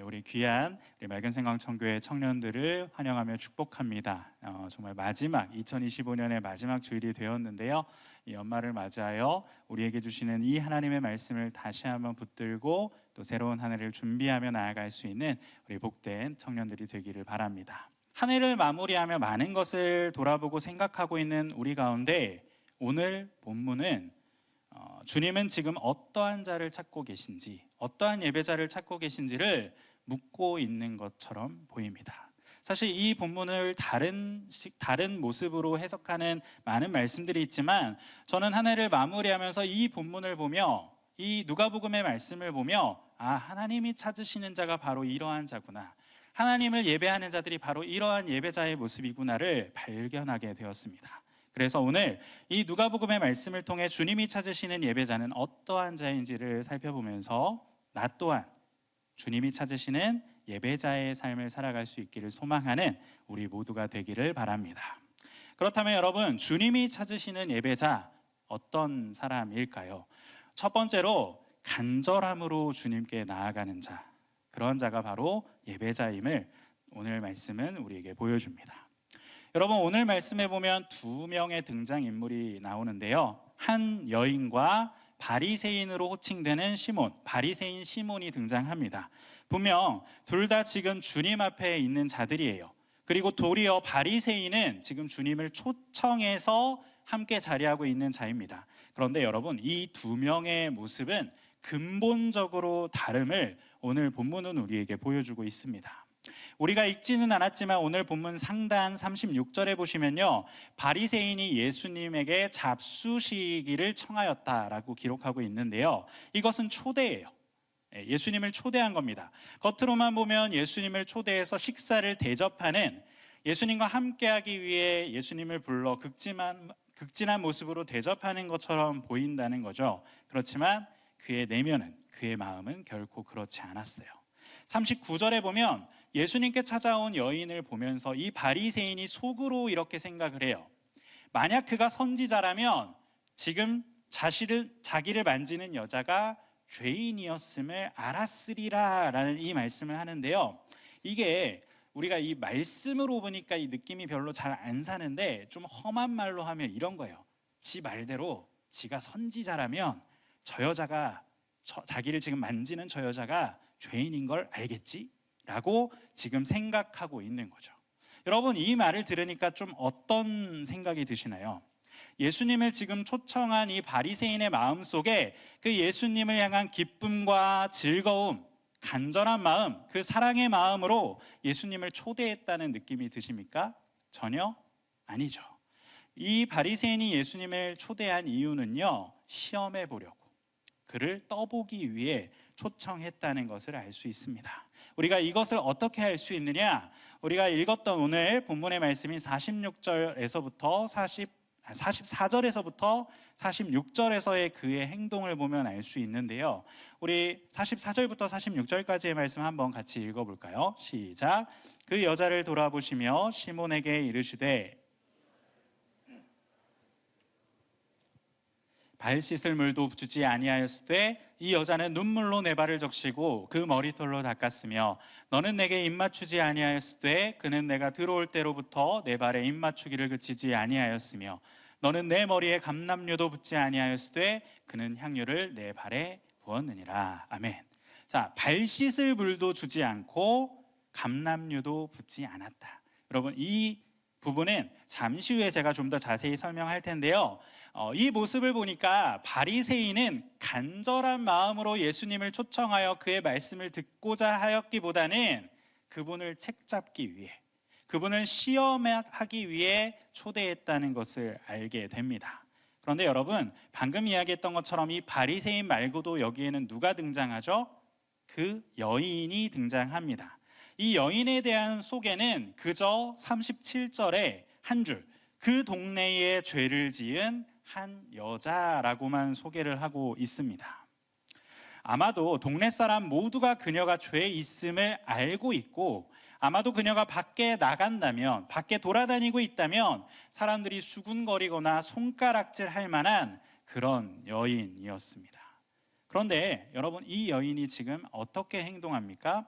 우리 귀한 우리 맑은 생광청교회 청년들을 환영하며 축복합니다. 정말 마지막 2025년의 마지막 주일이 되었는데요. 이 연말을 맞이하여 우리에게 주시는 이 하나님의 말씀을 다시 한번 붙들고 또 새로운 한 해를 준비하며 나아갈 수 있는 우리 복된 청년들이 되기를 바랍니다. 한 해를 마무리하며 많은 것을 돌아보고 생각하고 있는 우리 가운데 오늘 본문은 주님은 지금 어떠한 자를 찾고 계신지, 어떠한 예배자를 찾고 계신지를 묻고 있는 것처럼 보입니다. 사실 이 본문을 다른 모습으로 해석하는 많은 말씀들이 있지만 저는 한 해를 마무리하면서 이 본문을 보며 이 누가복음의 말씀을 보며 하나님이 찾으시는 자가 바로 이러한 자구나, 하나님을 예배하는 자들이 바로 이러한 예배자의 모습이구나를 발견하게 되었습니다. 그래서 오늘 이 누가복음의 말씀을 통해 주님이 찾으시는 예배자는 어떠한 자인지를 살펴보면서 나 또한 주님이 찾으시는 예배자의 삶을 살아갈 수 있기를 소망하는 우리 모두가 되기를 바랍니다. 그렇다면 여러분, 주님이 찾으시는 예배자 어떤 사람일까요? 첫 번째로 간절함으로 주님께 나아가는 자, 그런 자가 바로 예배자임을 오늘 말씀은 우리에게 보여줍니다. 여러분, 오늘 말씀에 보면 두 명의 등장인물이 나오는데요. 한 여인과 바리새인으로 호칭되는 시몬, 바리새인 시몬이 등장합니다. 분명 둘 다 지금 주님 앞에 있는 자들이에요. 그리고 도리어 바리새인은 지금 주님을 초청해서 함께 자리하고 있는 자입니다. 그런데 여러분, 이 두 명의 모습은 근본적으로 다름을 오늘 본문은 우리에게 보여주고 있습니다. 우리가 읽지는 않았지만 오늘 본문 상단 36절에 보시면요, 바리새인이 예수님에게 잡수시기를 청하였다라고 기록하고 있는데요, 이것은 초대예요. 예수님을 초대한 겁니다. 겉으로만 보면 예수님을 초대해서 식사를 대접하는, 예수님과 함께하기 위해 예수님을 불러 극진한 모습으로 대접하는 것처럼 보인다는 거죠. 그렇지만 그의 내면은, 그의 마음은 결코 그렇지 않았어요. 39절에 보면 예수님께 찾아온 여인을 보면서 이 바리새인이 속으로 이렇게 생각을 해요. 만약 그가 선지자라면 지금 자기를 만지는 여자가 죄인이었음을 알았으리라 라는 이 말씀을 하는데요, 이게 우리가 이 말씀으로 보니까 이 느낌이 별로 잘 안 사는데 좀 험한 말로 하면 이런 거예요. 지 말대로 지가 선지자라면 저 여자가 자기를 지금 만지는 저 여자가 죄인인 걸 알겠지? 라고 지금 생각하고 있는 거죠. 여러분, 이 말을 들으니까 좀 어떤 생각이 드시나요? 예수님을 지금 초청한 이 바리새인의 마음속에 그 예수님을 향한 기쁨과 즐거움, 간절한 마음, 그 사랑의 마음으로 예수님을 초대했다는 느낌이 드십니까? 전혀 아니죠. 이 바리새인이 예수님을 초대한 이유는요, 시험해 보려고, 그를 떠보기 위해 초청했다는 것을 알 수 있습니다. 우리가 이것을 어떻게 알 수 있느냐? 우리가 읽었던 오늘 본문의 말씀인 44절에서부터 46절에서의 그의 행동을 보면 알 수 있는데요, 우리 44절부터 46절까지의 말씀 한번 같이 읽어볼까요? 시작. 그 여자를 돌아보시며 시몬에게 이르시되 발 씻을 물도 주지 아니하였으되 이 여자는 눈물로 내 발을 적시고 그 머리털로 닦았으며 너는 내게 입맞추지 아니하였으되 그는 내가 들어올 때로부터 내 발에 입맞추기를 그치지 아니하였으며 너는 내 머리에 감람류도 붓지 아니하였으되 그는 향유를 내 발에 부었느니라. 아멘. 자, 발 씻을 물도 주지 않고 감람류도 붓지 않았다. 여러분, 이 부분은 잠시 후에 제가 좀 더 자세히 설명할 텐데요, 이 모습을 보니까 바리새인은 간절한 마음으로 예수님을 초청하여 그의 말씀을 듣고자 하였기보다는 그분을 책잡기 위해, 그분을 시험하기 위해 초대했다는 것을 알게 됩니다. 그런데 여러분, 방금 이야기했던 것처럼 이 바리새인 말고도 여기에는 누가 등장하죠? 그 여인이 등장합니다. 이 여인에 대한 소개는 그저 37절에 한 줄, 그 동네에 죄를 지은 한 여자라고만 소개를 하고 있습니다. 아마도 동네 사람 모두가 그녀가 죄 있음을 알고 있고, 아마도 그녀가 밖에 나간다면, 밖에 돌아다니고 있다면 사람들이 수군거리거나 손가락질 할 만한 그런 여인이었습니다. 그런데 여러분, 이 여인이 지금 어떻게 행동합니까?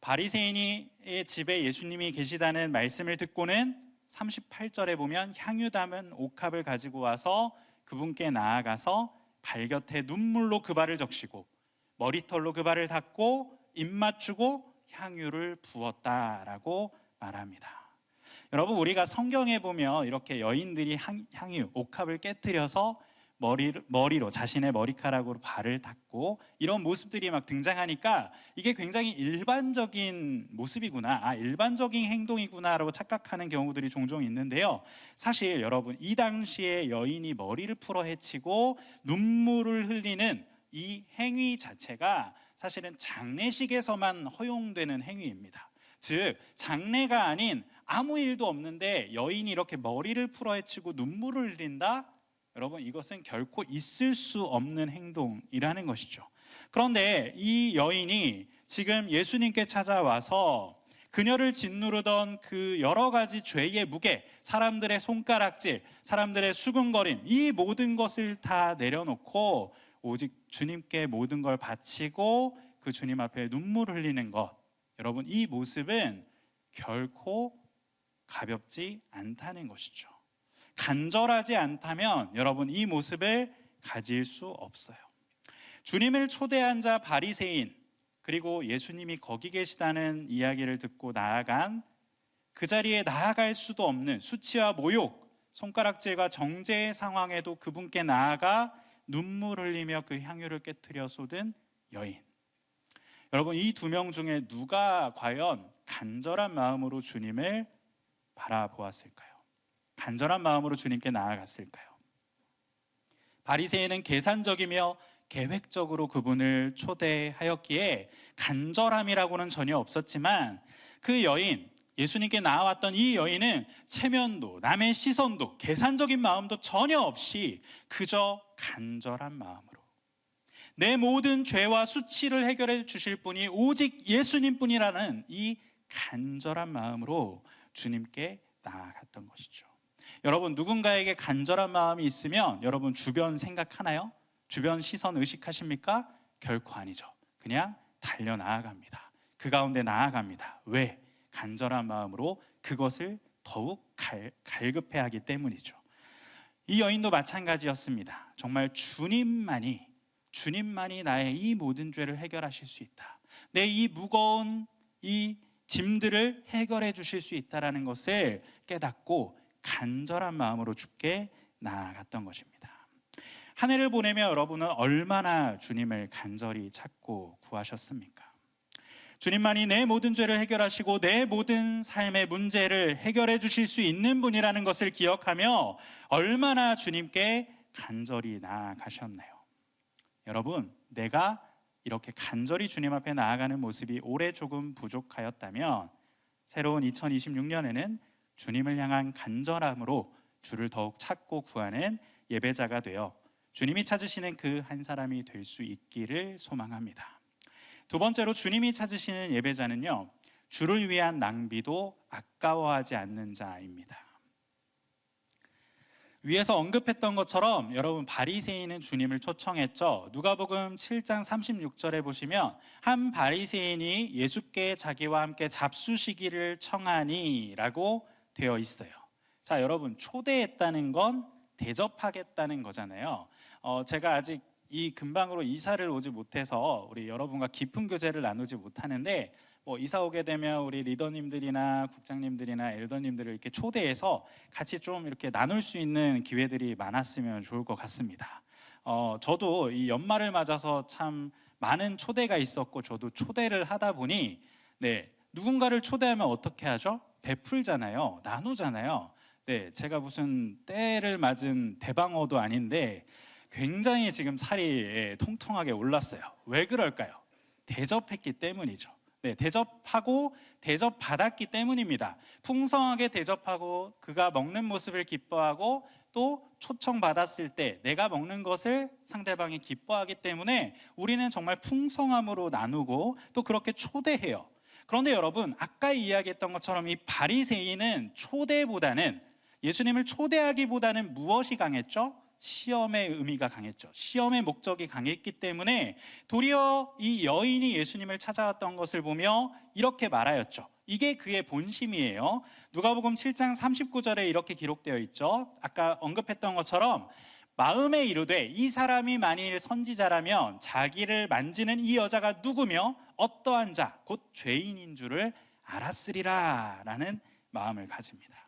바리새인의 집에 예수님이 계시다는 말씀을 듣고는 38절에 보면 향유 담은 옥합을 가지고 와서 그분께 나아가서 발 곁에 눈물로 그 발을 적시고 머리털로 그 발을 닦고 입 맞추고 향유를 부었다라고 말합니다. 여러분, 우리가 성경에 보면 이렇게 여인들이 향유, 옥합을 깨뜨려서 머리로 자신의 머리카락으로 발을 닦고 이런 모습들이 막 등장하니까 이게 굉장히 일반적인 모습이구나, 일반적인 행동이구나라고 착각하는 경우들이 종종 있는데요. 사실 여러분, 이 당시에 여인이 머리를 풀어 헤치고 눈물을 흘리는 이 행위 자체가 사실은 장례식에서만 허용되는 행위입니다. 즉, 장례가 아닌 아무 일도 없는데 여인이 이렇게 머리를 풀어 헤치고 눈물을 흘린다? 여러분, 이것은 결코 있을 수 없는 행동이라는 것이죠. 그런데 이 여인이 지금 예수님께 찾아와서 그녀를 짓누르던 그 여러 가지 죄의 무게, 사람들의 손가락질, 사람들의 수군거림, 이 모든 것을 다 내려놓고 오직 주님께 모든 걸 바치고 그 주님 앞에 눈물을 흘리는 것, 여러분, 이 모습은 결코 가볍지 않다는 것이죠. 간절하지 않다면 여러분, 이 모습을 가질 수 없어요. 주님을 초대한 자 바리새인, 그리고 예수님이 거기 계시다는 이야기를 듣고 나아간, 그 자리에 나아갈 수도 없는 수치와 모욕, 손가락질과 정죄의 상황에도 그분께 나아가 눈물 흘리며 그 향유를 깨뜨려 쏟은 여인. 여러분, 이 두 명 중에 누가 과연 간절한 마음으로 주님을 바라보았을까요? 간절한 마음으로 주님께 나아갔을까요? 바리새인은 계산적이며 계획적으로 그분을 초대하였기에 간절함이라고는 전혀 없었지만, 그 여인, 예수님께 나아왔던 이 여인은 체면도 남의 시선도 계산적인 마음도 전혀 없이 그저 간절한 마음으로 내 모든 죄와 수치를 해결해 주실 분이 오직 예수님뿐이라는 이 간절한 마음으로 주님께 나아갔던 것이죠. 여러분, 누군가에게 간절한 마음이 있으면 여러분 주변 생각하나요? 주변 시선 의식하십니까? 결코 아니죠. 그냥 달려 나아갑니다. 그 가운데 나아갑니다. 왜? 간절한 마음으로 그것을 더욱 갈급해하기 때문이죠. 이 여인도 마찬가지였습니다. 정말 주님만이 나의 이 모든 죄를 해결하실 수 있다, 내 이 무거운 이 짐들을 해결해 주실 수 있다는 것을 깨닫고 간절한 마음으로 주께 나아갔던 것입니다. 한 해를 보내며 여러분은 얼마나 주님을 간절히 찾고 구하셨습니까? 주님만이 내 모든 죄를 해결하시고 내 모든 삶의 문제를 해결해 주실 수 있는 분이라는 것을 기억하며 얼마나 주님께 간절히 나아가셨나요? 여러분, 내가 이렇게 간절히 주님 앞에 나아가는 모습이 올해 조금 부족하였다면 새로운 2026년에는 주님을 향한 간절함으로 주를 더욱 찾고 구하는 예배자가 되어 주님이 찾으시는 그 한 사람이 될 수 있기를 소망합니다. 두 번째로, 주님이 찾으시는 예배자는요, 주를 위한 낭비도 아까워하지 않는 자입니다. 위에서 언급했던 것처럼 여러분, 바리새인은 주님을 초청했죠. 누가복음 7장 36절에 보시면 한 바리새인이 예수께 자기와 함께 잡수시기를 청하니 라고 되어 있어요. 자, 여러분, 초대했다는 건 대접하겠다는 거잖아요. 제가 아직 이 근방으로 이사를 오지 못해서 우리 여러분과 깊은 교제를 나누지 못하는데, 이사 오게 되면 우리 리더님들이나 국장님들이나 엘더님들을 이렇게 초대해서 같이 좀 이렇게 나눌 수 있는 기회들이 많았으면 좋을 것 같습니다. 저도 이 연말을 맞아서 참 많은 초대가 있었고, 저도 초대를 하다 보니 누군가를 초대하면 어떻게 하죠? 베풀잖아요. 나누잖아요. 제가 무슨 때를 맞은 대방어도 아닌데 굉장히 지금 살이 통통하게 올랐어요. 왜 그럴까요? 대접했기 때문이죠. 대접하고 대접받았기 때문입니다. 풍성하게 대접하고 그가 먹는 모습을 기뻐하고 또 초청받았을 때 내가 먹는 것을 상대방이 기뻐하기 때문에 우리는 정말 풍성함으로 나누고 또 그렇게 초대해요. 그런데 여러분, 아까 이야기했던 것처럼 이 바리새인은 예수님을 초대하기보다는 무엇이 강했죠? 시험의 의미가 강했죠. 시험의 목적이 강했기 때문에 도리어 이 여인이 예수님을 찾아왔던 것을 보며 이렇게 말하였죠. 이게 그의 본심이에요. 누가복음 7장 39절에 이렇게 기록되어 있죠. 아까 언급했던 것처럼 마음에 이르되 이 사람이 만일 선지자라면 자기를 만지는 이 여자가 누구며 어떠한 자 곧 죄인인 줄을 알았으리라 라는 마음을 가집니다.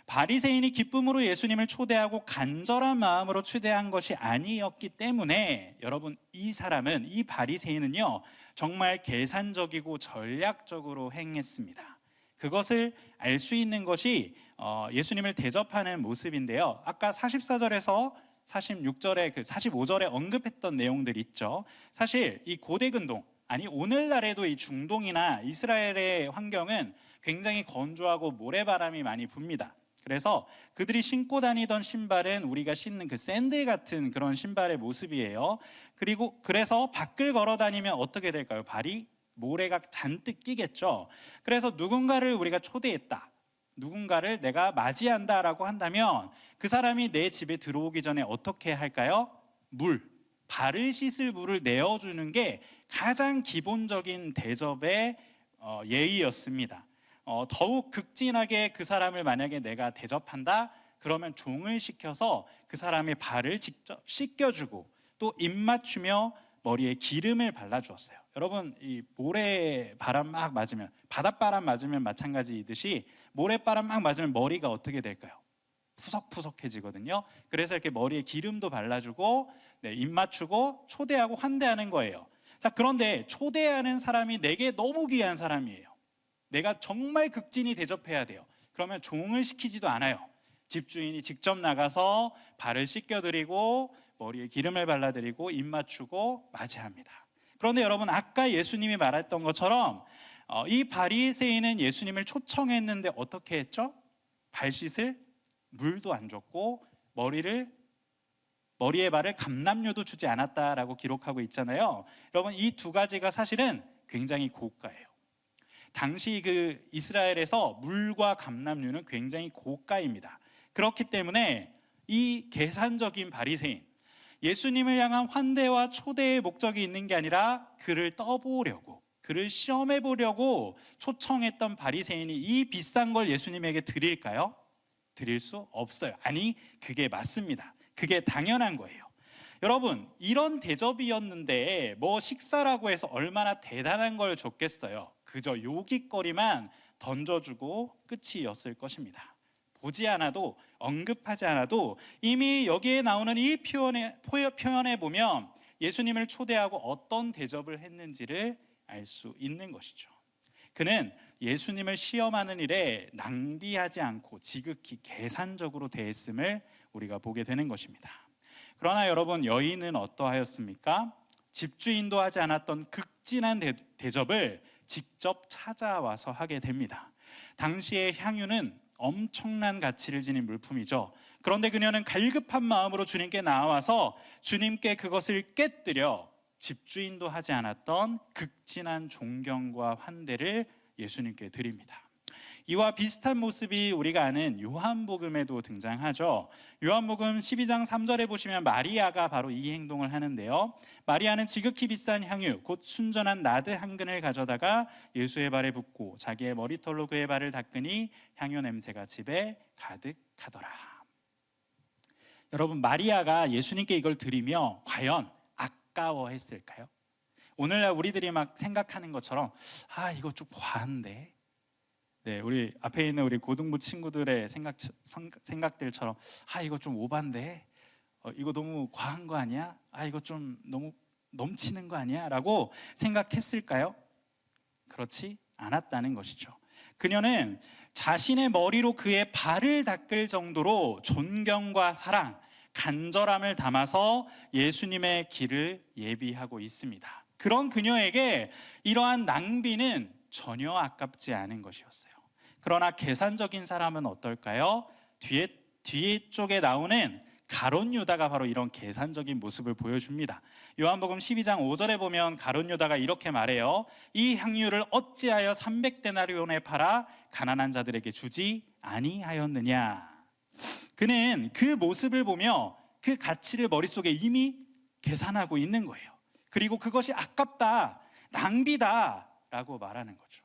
바리새인이 기쁨으로 예수님을 초대하고 간절한 마음으로 초대한 것이 아니었기 때문에 여러분, 이 사람은, 이 바리새인은요 정말 계산적이고 전략적으로 행했습니다. 그것을 알 수 있는 것이 예수님을 대접하는 모습인데요, 아까 44절에서 46절에 45절에 언급했던 내용들 있죠. 사실 이 고대 근동, 아니 오늘날에도 이 중동이나 이스라엘의 환경은 굉장히 건조하고 모래바람이 많이 붑니다. 그래서 그들이 신고 다니던 신발은 우리가 신는 그 샌들 같은 그런 신발의 모습이에요. 그래서 밖을 걸어 다니면 어떻게 될까요? 발이 모래가 잔뜩 끼겠죠. 그래서 누군가를 우리가 초대했다, 누군가를 내가 맞이한다라고 한다면 그 사람이 내 집에 들어오기 전에 어떻게 할까요? 발을 씻을 물을 내어주는 게 가장 기본적인 대접의 예의였습니다. 더욱 극진하게 그 사람을 만약에 내가 대접한다 그러면 종을 시켜서 그 사람의 발을 직접 씻겨주고 또 입 맞추며 머리에 기름을 발라주었어요. 여러분, 이 모래바람 막 맞으면, 바닷바람 맞으면 마찬가지이듯이 모래바람 막 맞으면 머리가 어떻게 될까요? 푸석푸석해지거든요. 그래서 이렇게 머리에 기름도 발라주고 입 맞추고 초대하고 환대하는 거예요. 자, 그런데 초대하는 사람이 내게 너무 귀한 사람이에요. 내가 정말 극진히 대접해야 돼요. 그러면 종을 시키지도 않아요. 집주인이 직접 나가서 발을 씻겨드리고 머리에 기름을 발라드리고 입 맞추고 맞이합니다. 그런데 여러분, 아까 예수님이 말했던 것처럼 이 바리새인은 예수님을 초청했는데 어떻게 했죠? 발 씻을 물도 안 줬고 머리에 발을 감람료도 주지 않았다라고 기록하고 있잖아요. 여러분, 이 두 가지가 사실은 굉장히 고가예요. 당시 그 이스라엘에서 물과 감람류는 굉장히 고가입니다. 그렇기 때문에 이 계산적인 바리새인, 예수님을 향한 환대와 초대의 목적이 있는 게 아니라 그를 떠보려고, 그를 시험해 보려고 초청했던 바리새인이 이 비싼 걸 예수님에게 드릴까요? 드릴 수 없어요. 아니, 그게 맞습니다. 그게 당연한 거예요. 여러분, 이런 대접이었는데 뭐 식사라고 해서 얼마나 대단한 걸 줬겠어요. 그저 요깃거리만 던져주고 끝이었을 것입니다. 보지 않아도, 언급하지 않아도 이미 여기에 나오는 이 표현에 보면 예수님을 초대하고 어떤 대접을 했는지를 알 수 있는 것이죠. 그는 예수님을 시험하는 일에 낭비하지 않고 지극히 계산적으로 대했음을 우리가 보게 되는 것입니다. 그러나 여러분, 여인은 어떠하였습니까? 집주인도 하지 않았던 극진한 대접을 직접 찾아와서 하게 됩니다. 당시의 향유는 엄청난 가치를 지닌 물품이죠. 그런데 그녀는 갈급한 마음으로 주님께 나와서 주님께 그것을 깨뜨려 집주인도 하지 않았던 극진한 존경과 환대를 예수님께 드립니다. 이와 비슷한 모습이 우리가 아는 요한복음에도 등장하죠. 요한복음 12장 3절에 보시면 마리아가 바로 이 행동을 하는데요, 마리아는 지극히 비싼 향유 곧 순전한 나드 한 근을 가져다가 예수의 발에 붓고 자기의 머리털로 그의 발을 닦으니 향유 냄새가 집에 가득하더라. 여러분, 마리아가 예수님께 이걸 드리며 과연 아까워했을까요? 오늘날 우리들이 막 생각하는 것처럼 이거 좀 과한데, 우리 앞에 있는 우리 고등부 친구들의 생각들처럼 이거 좀 오반데, 이거 너무 과한 거 아니야? 이거 좀 너무 넘치는 거 아니야? 라고 생각했을까요? 그렇지 않았다는 것이죠. 그녀는 자신의 머리로 그의 발을 닦을 정도로 존경과 사랑, 간절함을 담아서 예수님의 길을 예비하고 있습니다. 그런 그녀에게 이러한 낭비는 전혀 아깝지 않은 것이었어요. 그러나 계산적인 사람은 어떨까요? 뒤에 쪽에 나오는 가룟 유다가 바로 이런 계산적인 모습을 보여줍니다. 요한복음 12장 5절에 보면 가룟 유다가 이렇게 말해요. 이 향유를 어찌하여 300데나리온에 팔아 가난한 자들에게 주지 아니하였느냐. 그는 그 모습을 보며 그 가치를 머릿속에 이미 계산하고 있는 거예요. 그리고 그것이 아깝다, 낭비다 라고 말하는 거죠.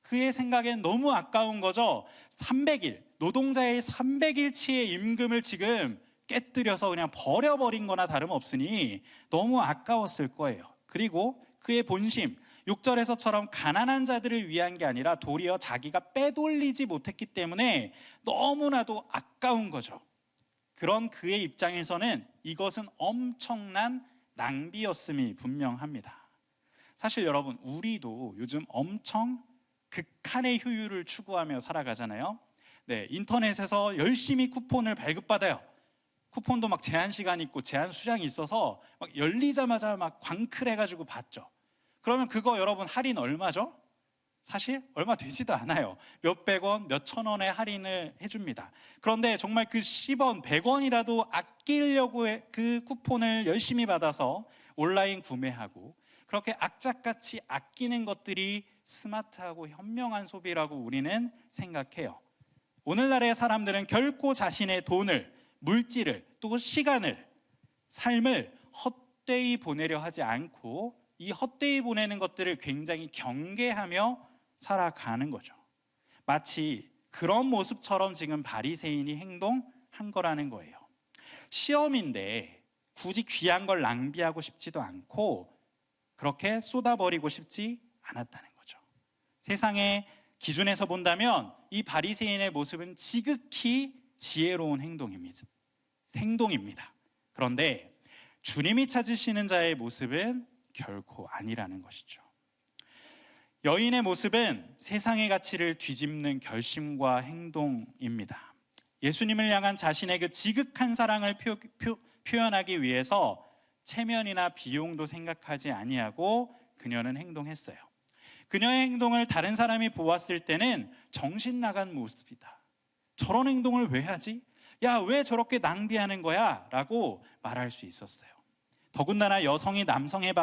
그의 생각엔 너무 아까운 거죠. 300일, 노동자의 300일치의 임금을 지금 깨뜨려서 그냥 버려버린 거나 다름없으니 너무 아까웠을 거예요. 그리고 그의 본심, 6절에서처럼 가난한 자들을 위한 게 아니라 도리어 자기가 빼돌리지 못했기 때문에 너무나도 아까운 거죠. 그런 그의 입장에서는 이것은 엄청난 낭비였음이 분명합니다. 사실 여러분, 우리도 요즘 엄청 극한의 효율을 추구하며 살아가잖아요. 네, 인터넷에서 열심히 쿠폰을 발급받아요. 쿠폰도 막 제한 시간이 있고 제한 수량이 있어서 막 열리자마자 막 광클해가지고 받죠. 그러면 그거 여러분 할인 얼마죠? 사실 얼마 되지도 않아요. 몇백 원, 몇천 원의 할인을 해줍니다. 그런데 정말 그 10원, 100원이라도 아끼려고 그 쿠폰을 열심히 받아서 온라인 구매하고 그렇게 악착같이 아끼는 것들이 스마트하고 현명한 소비라고 우리는 생각해요. 오늘날의 사람들은 결코 자신의 돈을, 물질을, 또 시간을, 삶을 헛되이 보내려 하지 않고 이 헛되이 보내는 것들을 굉장히 경계하며 살아가는 거죠. 마치 그런 모습처럼 지금 바리새인이 행동한 거라는 거예요. 시험인데 굳이 귀한 걸 낭비하고 싶지도 않고 그렇게 쏟아버리고 싶지 않았다는 거죠. 세상의 기준에서 본다면 이 바리새인의 모습은 지극히 지혜로운 행동입니다. 그런데 주님이 찾으시는 자의 모습은 결코 아니라는 것이죠. 여인의 모습은 세상의 가치를 뒤집는 결심과 행동입니다. 예수님을 향한 자신의 그 지극한 사랑을 표현하기 위해서 체면이나 비용도 생각하지 아니하고 그녀는 행동했어요. 그녀의 행동을 다른 사람이 보았을 때는 정신 나간 모습이다. 저런 행동을 왜 하지? 야, 왜 저렇게 낭비하는 거야? 라고 말할 수 있었어요. 더군다나 여성이 남성의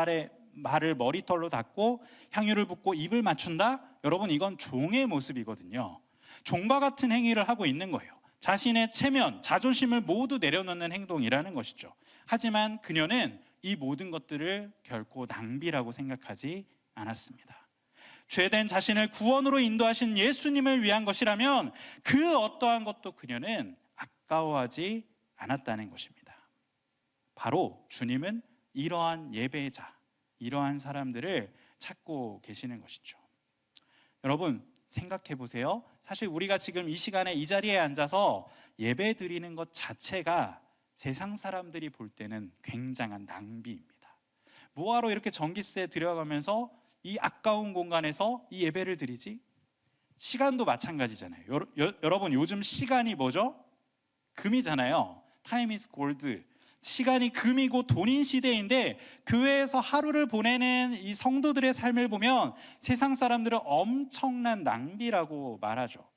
말을 머리털로 닦고 향유를 붓고 입을 맞춘다? 여러분, 이건 종의 모습이거든요. 종과 같은 행위를 하고 있는 거예요. 자신의 체면, 자존심을 모두 내려놓는 행동이라는 것이죠. 하지만 그녀는 이 모든 것들을 결코 낭비라고 생각하지 않았습니다. 죄된 자신을 구원으로 인도하신 예수님을 위한 것이라면 그 어떠한 것도 그녀는 아까워하지 않았다는 것입니다. 바로 주님은 이러한 예배자, 이러한 사람들을 찾고 계시는 것이죠. 여러분, 생각해 보세요. 사실 우리가 지금 이 시간에 이 자리에 앉아서 예배 드리는 것 자체가 세상 사람들이 볼 때는 굉장한 낭비입니다. 뭐하러 이렇게 전기세 들여가면서 이 아까운 공간에서 이 예배를 드리지? 시간도 마찬가지잖아요. 여러분, 요즘 시간이 뭐죠? 금이잖아요. Time is gold. 시간이 금이고 돈인 시대인데 교회에서 하루를 보내는 이 성도들의 삶을 보면 세상 사람들은 엄청난 낭비라고 말하죠.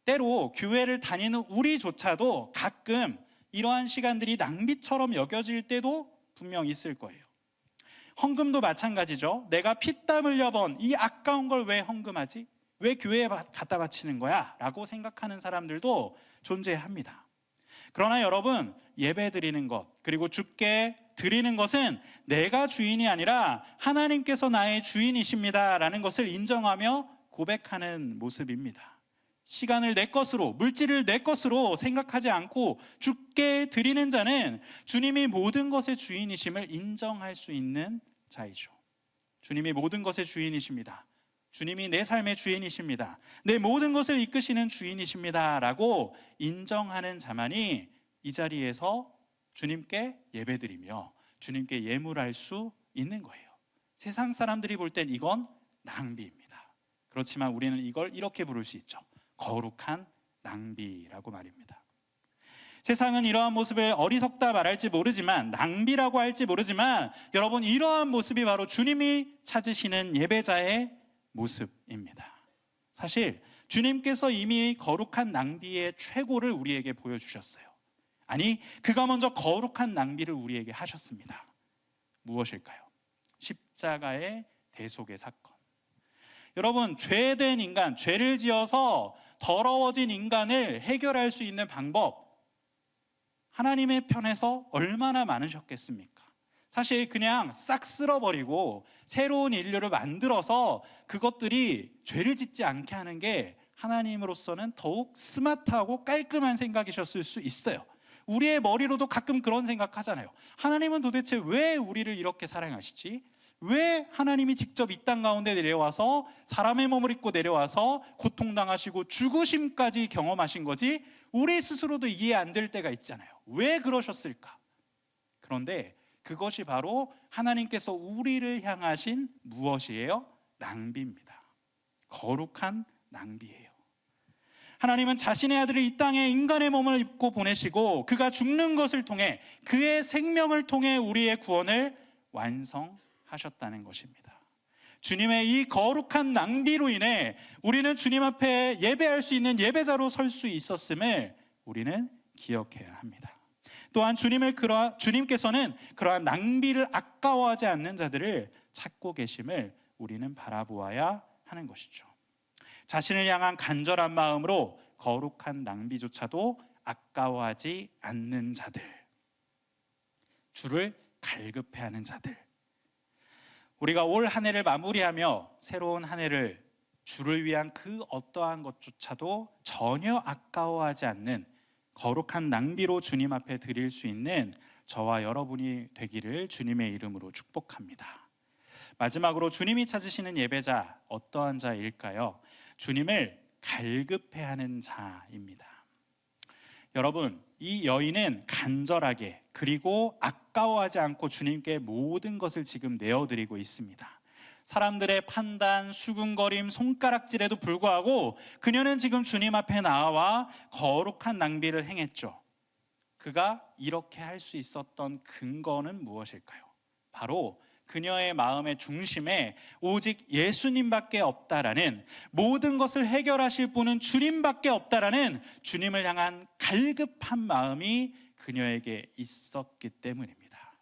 때로 교회를 다니는 우리조차도 가끔 이러한 시간들이 낭비처럼 여겨질 때도 분명 있을 거예요. 헌금도 마찬가지죠. 내가 피땀 흘려 번 이 아까운 걸 왜 헌금하지? 왜 교회에 갖다 바치는 거야? 라고 생각하는 사람들도 존재합니다. 그러나 여러분, 예배 드리는 것, 그리고 주께 드리는 것은 내가 주인이 아니라 하나님께서 나의 주인이십니다 라는 것을 인정하며 고백하는 모습입니다. 시간을 내 것으로, 물질을 내 것으로 생각하지 않고 주께 드리는 자는 주님이 모든 것의 주인이심을 인정할 수 있는 자이죠. 주님이 모든 것의 주인이십니다. 주님이 내 삶의 주인이십니다. 내 모든 것을 이끄시는 주인이십니다 라고 인정하는 자만이 이 자리에서 주님께 예배드리며 주님께 예물할 수 있는 거예요. 세상 사람들이 볼 땐 이건 낭비입니다. 그렇지만 우리는 이걸 이렇게 부를 수 있죠. 거룩한 낭비라고 말입니다. 세상은 이러한 모습을 어리석다 말할지 모르지만, 낭비라고 할지 모르지만, 여러분, 이러한 모습이 바로 주님이 찾으시는 예배자의 모습입니다. 사실 주님께서 이미 거룩한 낭비의 최고를 우리에게 보여주셨어요. 아니, 그가 먼저 거룩한 낭비를 우리에게 하셨습니다. 무엇일까요? 십자가의 대속의 사건. 여러분, 죄된 인간, 죄를 지어서 더러워진 인간을 해결할 수 있는 방법 하나님의 편에서 얼마나 많으셨겠습니까? 사실 그냥 싹 쓸어버리고 새로운 인류를 만들어서 그것들이 죄를 짓지 않게 하는 게 하나님으로서는 더욱 스마트하고 깔끔한 생각이셨을 수 있어요. 우리의 머리로도 가끔 그런 생각하잖아요. 하나님은 도대체 왜 우리를 이렇게 사랑하시지? 왜 하나님이 직접 이 땅 가운데 내려와서 사람의 몸을 입고 내려와서 고통당하시고 죽으심까지 경험하신 거지? 우리 스스로도 이해 안 될 때가 있잖아요. 왜 그러셨을까? 그런데 그것이 바로 하나님께서 우리를 향하신 무엇이에요? 낭비입니다. 거룩한 낭비예요. 하나님은 자신의 아들을 이 땅에 인간의 몸을 입고 보내시고 그가 죽는 것을 통해 그의 생명을 통해 우리의 구원을 완성하셨다는 것입니다. 주님의 이 거룩한 낭비로 인해 우리는 주님 앞에 예배할 수 있는 예배자로 설 수 있었음을 우리는 기억해야 합니다. 또한 주님께서는 그러한 낭비를 아까워하지 않는 자들을 찾고 계심을 우리는 바라보아야 하는 것이죠. 자신을 향한 간절한 마음으로 거룩한 낭비조차도 아까워하지 않는 자들, 주를 갈급해하는 자들, 우리가 올 한 해를 마무리하며 새로운 한 해를 주를 위한 그 어떠한 것조차도 전혀 아까워하지 않는 거룩한 낭비로 주님 앞에 드릴 수 있는 저와 여러분이 되기를 주님의 이름으로 축복합니다. 마지막으로 주님이 찾으시는 예배자 어떠한 자일까요? 주님을 갈급해하는 자입니다. 여러분, 이 여인은 간절하게 그리고 아까워하지 않고 주님께 모든 것을 지금 내어드리고 있습니다. 사람들의 판단, 수군거림, 손가락질에도 불구하고 그녀는 지금 주님 앞에 나와 거룩한 낭비를 행했죠. 그가 이렇게 할 수 있었던 근거는 무엇일까요? 바로 그녀의 마음의 중심에 오직 예수님밖에 없다라는, 모든 것을 해결하실 분은 주님밖에 없다라는 주님을 향한 갈급한 마음이 그녀에게 있었기 때문입니다.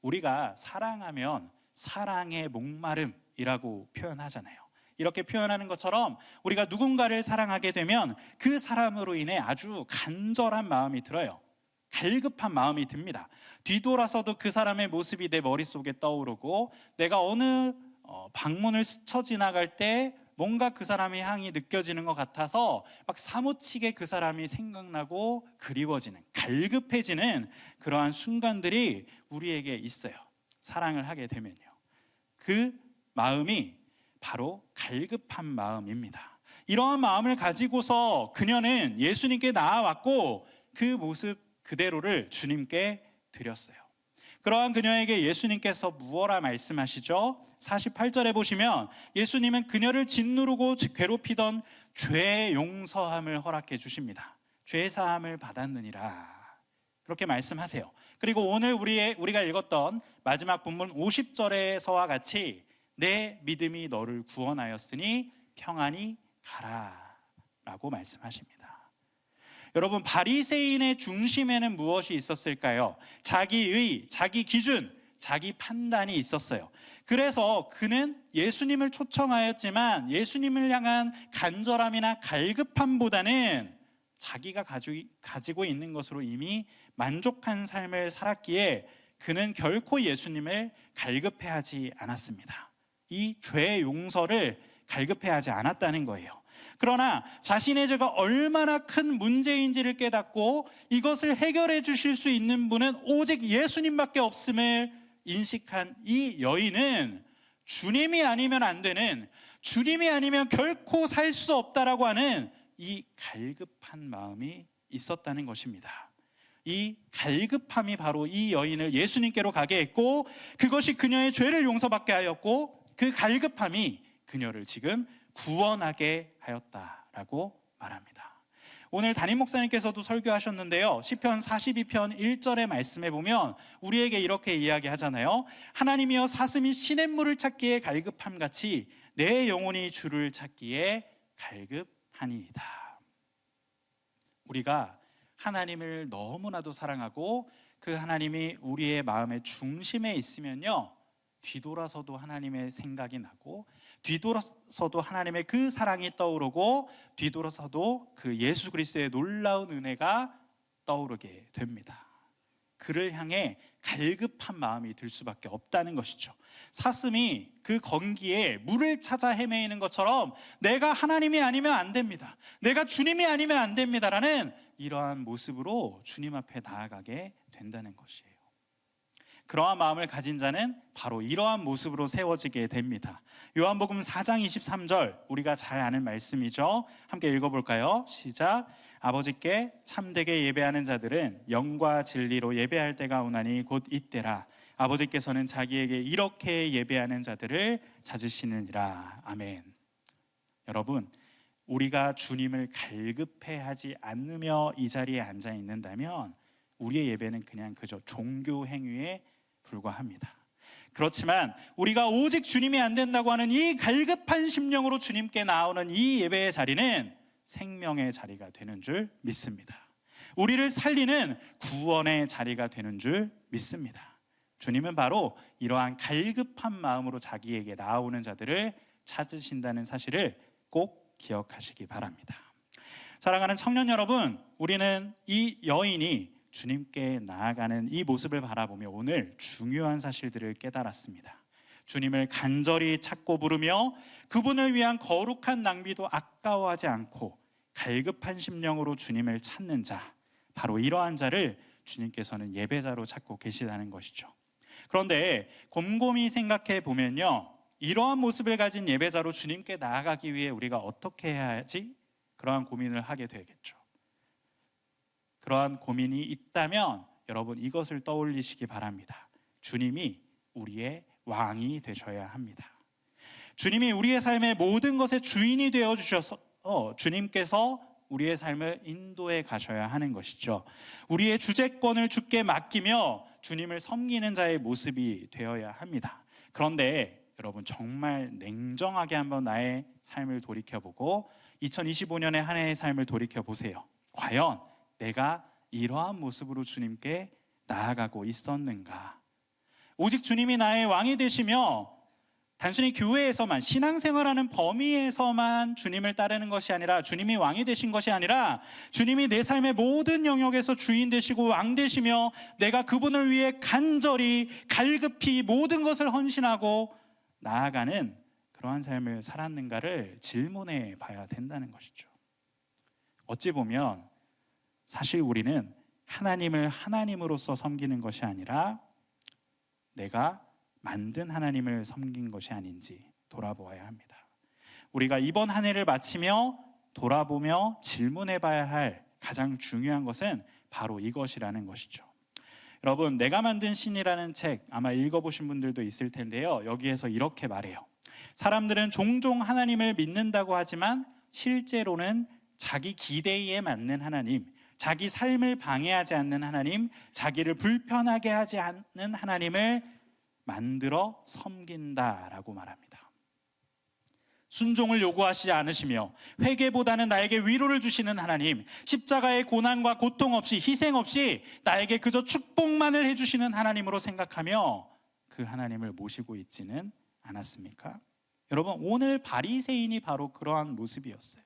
우리가 사랑하면 사랑의 목마름이라고 표현하잖아요. 이렇게 표현하는 것처럼 우리가 누군가를 사랑하게 되면 그 사람으로 인해 아주 간절한 마음이 들어요. 갈급한 마음이 듭니다. 뒤돌아서도 그 사람의 모습이 내 머릿속에 떠오르고, 내가 어느 방문을 스쳐 지나갈 때 뭔가 그 사람의 향이 느껴지는 것 같아서 막 사무치게 그 사람이 생각나고 그리워지는, 갈급해지는 그러한 순간들이 우리에게 있어요. 사랑을 하게 되면요. 그 마음이 바로 갈급한 마음입니다. 이러한 마음을 가지고서 그녀는 예수님께 나아왔고 그 모습 그대로를 주님께 드렸어요. 그러한 그녀에게 예수님께서 무엇라 말씀하시죠? 48절에 보시면 예수님은 그녀를 짓누르고 괴롭히던 죄 용서함을 허락해 주십니다. 죄 사함을 받았느니라, 그렇게 말씀하세요. 그리고 오늘 우리가 읽었던 마지막 본문 50절에서와 같이 내 믿음이 너를 구원하였으니 평안히 가라 라고 말씀하십니다. 여러분, 바리새인의 중심에는 무엇이 있었을까요? 자기의, 자기 기준, 자기 판단이 있었어요. 그래서 그는 예수님을 초청하였지만 예수님을 향한 간절함이나 갈급함보다는 자기가 가지고 있는 것으로 이미 만족한 삶을 살았기에 그는 결코 예수님을 갈급해하지 않았습니다. 이 죄 용서를 갈급해하지 않았다는 거예요. 그러나 자신의 죄가 얼마나 큰 문제인지를 깨닫고 이것을 해결해 주실 수 있는 분은 오직 예수님밖에 없음을 인식한 이 여인은 주님이 아니면 안 되는, 주님이 아니면 결코 살 수 없다라고 하는 이 갈급한 마음이 있었다는 것입니다. 이 갈급함이 바로 이 여인을 예수님께로 가게 했고, 그것이 그녀의 죄를 용서받게 하였고, 그 갈급함이 그녀를 지금 구원하게 하였다라고 말합니다. 오늘 담임 목사님께서도 설교하셨는데요, 시편 42편 1절의 말씀에 보면 우리에게 이렇게 이야기하잖아요. 하나님이여 사슴이 시냇물을 찾기에 갈급함 같이 내 영혼이 주를 찾기에 갈급하니이다. 우리가 하나님을 너무나도 사랑하고 그 하나님이 우리의 마음의 중심에 있으면요, 뒤돌아서도 하나님의 생각이 나고, 뒤돌아서도 하나님의 그 사랑이 떠오르고, 뒤돌아서도 그 예수 그리스도의 놀라운 은혜가 떠오르게 됩니다. 그를 향해 갈급한 마음이 들 수밖에 없다는 것이죠. 사슴이 그 건기에 물을 찾아 헤매이는 것처럼 내가 하나님이 아니면 안 됩니다, 내가 주님이 아니면 안 됩니다라는 이러한 모습으로 주님 앞에 나아가게 된다는 것이에요. 그러한 마음을 가진 자는 바로 이러한 모습으로 세워지게 됩니다. 요한복음 4장 23절, 우리가 잘 아는 말씀이죠. 함께 읽어볼까요? 시작. 아버지께 참되게 예배하는 자들은 영과 진리로 예배할 때가 오나니 곧 이때라. 아버지께서는 자기에게 이렇게 예배하는 자들을 찾으시느니라. 아멘. 여러분, 우리가 주님을 갈급해하지 않으며 이 자리에 앉아 있는다면 우리의 예배는 그냥 그저 종교 행위에 불과합니다. 그렇지만 우리가 오직 주님이 안 된다고 하는 이 갈급한 심령으로 주님께 나오는 이 예배의 자리는 생명의 자리가 되는 줄 믿습니다. 우리를 살리는 구원의 자리가 되는 줄 믿습니다. 주님은 바로 이러한 갈급한 마음으로 자기에게 나오는 자들을 찾으신다는 사실을 꼭 기억하시기 바랍니다. 사랑하는 청년 여러분, 우리는 이 여인이 주님께 나아가는 이 모습을 바라보며 오늘 중요한 사실들을 깨달았습니다. 주님을 간절히 찾고 부르며 그분을 위한 거룩한 낭비도 아까워하지 않고 갈급한 심령으로 주님을 찾는 자, 바로 이러한 자를 주님께서는 예배자로 찾고 계시다는 것이죠. 그런데 곰곰이 생각해 보면요, 이러한 모습을 가진 예배자로 주님께 나아가기 위해 우리가 어떻게 해야 하지? 그러한 고민을 하게 되겠죠. 그러한 고민이 있다면 여러분, 이것을 떠올리시기 바랍니다. 주님이 우리의 왕이 되셔야 합니다. 주님이 우리의 삶의 모든 것의 주인이 되어 주셔서 주님께서 우리의 삶을 인도해 가셔야 하는 것이죠. 우리의 주재권을 주께 맡기며 주님을 섬기는 자의 모습이 되어야 합니다. 그런데 여러분, 정말 냉정하게 한번 나의 삶을 돌이켜보고 2025년의 한 해의 삶을 돌이켜보세요. 과연 내가 이러한 모습으로 주님께 나아가고 있었는가? 오직 주님이 나의 왕이 되시며 단순히 교회에서만, 신앙생활하는 범위에서만 주님을 따르는 것이 아니라, 주님이 왕이 되신 것이 아니라 주님이 내 삶의 모든 영역에서 주인 되시고 왕 되시며 내가 그분을 위해 간절히 갈급히 모든 것을 헌신하고 나아가는 그러한 삶을 살았는가를 질문해 봐야 된다는 것이죠. 어찌 보면 사실 우리는 하나님을 하나님으로서 섬기는 것이 아니라 내가 만든 하나님을 섬긴 것이 아닌지 돌아보아야 합니다. 우리가 이번 한 해를 마치며 돌아보며 질문해 봐야 할 가장 중요한 것은 바로 이것이라는 것이죠. 여러분, 내가 만든 신이라는 책 아마 읽어보신 분들도 있을 텐데요, 여기에서 이렇게 말해요. 사람들은 종종 하나님을 믿는다고 하지만 실제로는 자기 기대에 맞는 하나님, 자기 삶을 방해하지 않는 하나님, 자기를 불편하게 하지 않는 하나님을 만들어 섬긴다라고 말합니다. 순종을 요구하시지 않으시며 회개보다는 나에게 위로를 주시는 하나님, 십자가의 고난과 고통 없이, 희생 없이 나에게 그저 축복만을 해주시는 하나님으로 생각하며 그 하나님을 모시고 있지는 않았습니까? 여러분, 오늘 바리새인이 바로 그러한 모습이었어요.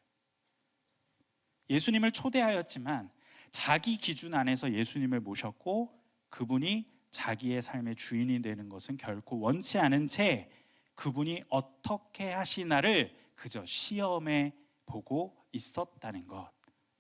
예수님을 초대하였지만 자기 기준 안에서 예수님을 모셨고 그분이 자기의 삶의 주인이 되는 것은 결코 원치 않은 채 그분이 어떻게 하시나를 그저 시험해 보고 있었다는 것,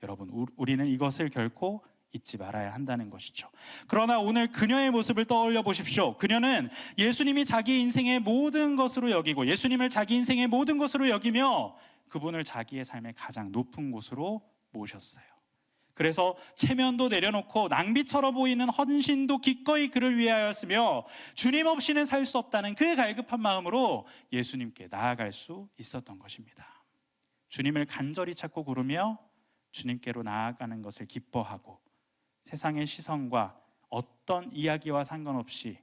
여러분, 우리는 이것을 결코 잊지 말아야 한다는 것이죠. 그러나 오늘 그녀의 모습을 떠올려 보십시오. 그녀는 예수님이 자기 인생의 모든 것으로 여기고 예수님을 자기 인생의 모든 것으로 여기며 그분을 자기의 삶의 가장 높은 곳으로 모셨어요. 그래서 체면도 내려놓고 낭비처럼 보이는 헌신도 기꺼이 그를 위하였으며 주님 없이는 살 수 없다는 그 갈급한 마음으로 예수님께 나아갈 수 있었던 것입니다. 주님을 간절히 찾고 구르며 주님께로 나아가는 것을 기뻐하고 세상의 시선과 어떤 이야기와 상관없이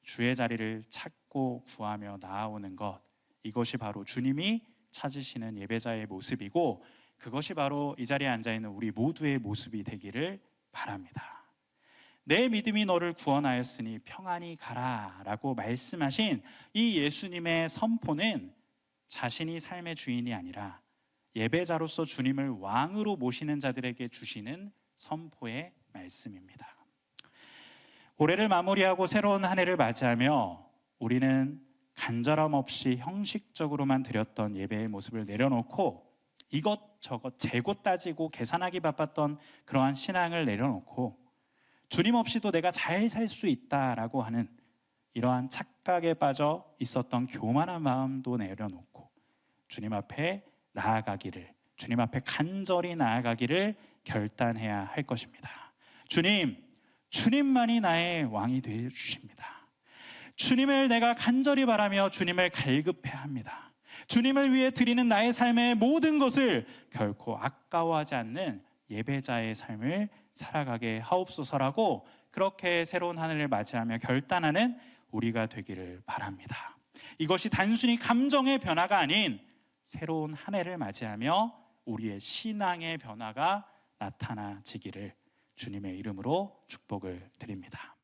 주의 자리를 찾고 구하며 나아오는 것, 이것이 바로 주님이 찾으시는 예배자의 모습이고 그것이 바로 이 자리에 앉아있는 우리 모두의 모습이 되기를 바랍니다. 내 믿음이 너를 구원하였으니 평안히 가라 라고 말씀하신 이 예수님의 선포는 자신이 삶의 주인이 아니라 예배자로서 주님을 왕으로 모시는 자들에게 주시는 선포의 말씀입니다. 올해를 마무리하고 새로운 한 해를 맞이하며 우리는 간절함 없이 형식적으로만 드렸던 예배의 모습을 내려놓고 이것저것 재고 따지고 계산하기 바빴던 그러한 신앙을 내려놓고 주님 없이도 내가 잘 살 수 있다라고 하는 이러한 착각에 빠져 있었던 교만한 마음도 내려놓고 주님 앞에 나아가기를, 주님 앞에 간절히 나아가기를 결단해야 할 것입니다. 주님만이 나의 왕이 되어 주십니다. 주님을 내가 간절히 바라며 주님을 갈급해야 합니다. 주님을 위해 드리는 나의 삶의 모든 것을 결코 아까워하지 않는 예배자의 삶을 살아가게 하옵소서라고 그렇게 새로운 한 해를 맞이하며 결단하는 우리가 되기를 바랍니다. 이것이 단순히 감정의 변화가 아닌 새로운 한 해를 맞이하며 우리의 신앙의 변화가 나타나지기를 주님의 이름으로 축복을 드립니다.